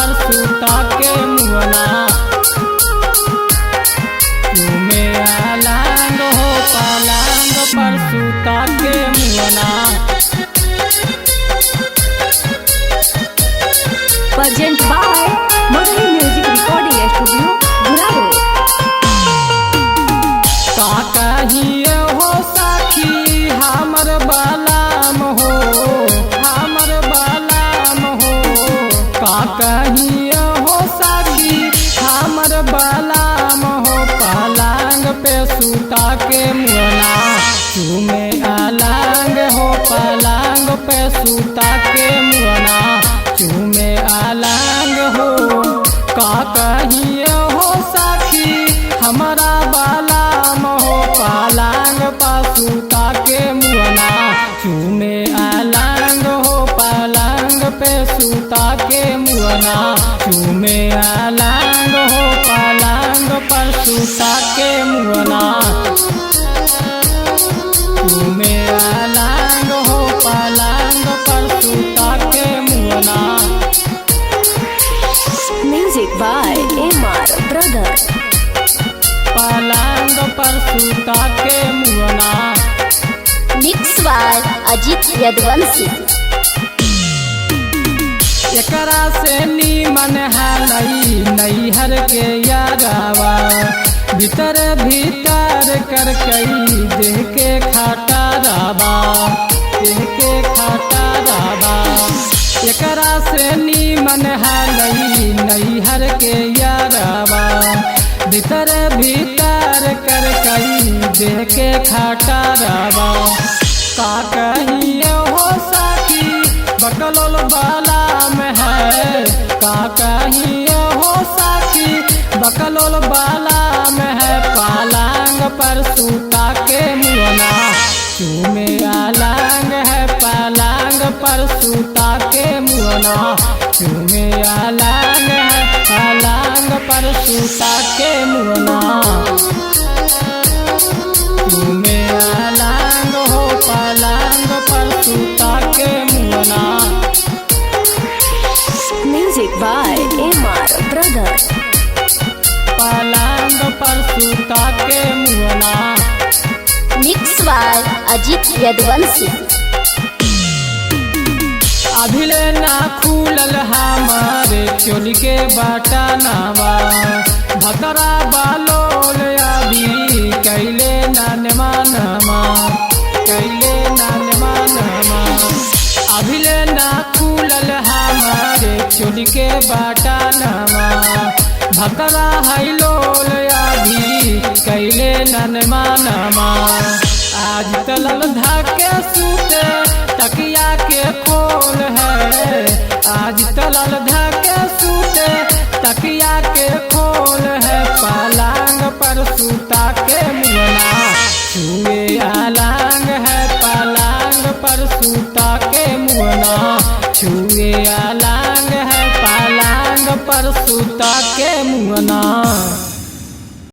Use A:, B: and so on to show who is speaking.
A: पर सूता के मुअना चूमे अलंग हो पलंग पर सूता के मुअना।
B: Present by Magahi music recording studio Guraru.
A: का कहिए हो साखी हमर बालाम हो, हमर बालाम हो। का कहिए हो साखी हमर बालाम हो, पलंग पे सूता के मुअना चूमे अलंग हो पलंग पे सूता के मुअना चूमे अलंग हो। का कहिए हो साखी हमारा बालाम हो, पलंग पर सूता के मुअना चूमे अलंग हो पलंग पे सूता के मुअना चूमे अलंग हो पलंग पर सूता के मुअना चूमे अलंग हो पलंग पर सूता के मुअना।
B: Music by MR brother.
A: पलंग पर सूता के मुअना
B: मिक्स बाय अजीत यदुवंशी।
A: एकरा से नीमन है नैहर के यारावा, भीतर भीतर कर कई देह के खाटा राबा, देह के खाटा राबा। एकरा से नीमन है नैहर के यारावा, भीतर भीतर कर कई देह के खाटा राबा। का कहिए हो साखी बकलोल बाला में है, का कहिए हो साखी बकलोल बाला में है, पलंग पर सूता के मुअना चूमे अलंग है पलंग पर सूता के मुअना चूमे अलंग है पलंग पर सूता के मुअना चूमे अलंग हो पलंग पर सूता के मुअना।
B: Music by MR brother.
A: पलंग पर सूता के मुअना
B: मिक्स बाय अजीत यदुवंशी।
A: अभिले ना खुलल हमारे चोली के बटनवा, भतरा बालोल अभी कैले नान मानमा, कैले नान मानमा। अभिले ना खुलल हमारे चोली के बटनवा, भतरा हैलोल अभी कैले नान मानमा। आज तलल धाके सूते तकिया के खोल है, आज तलल धाके सूते तकिया के खोल है, पलंग पर सूता के मुअना चूमे अलंग है पलंग पर सूता के मुअना चूमे अलंग है पलंग पर सूता के मुअना।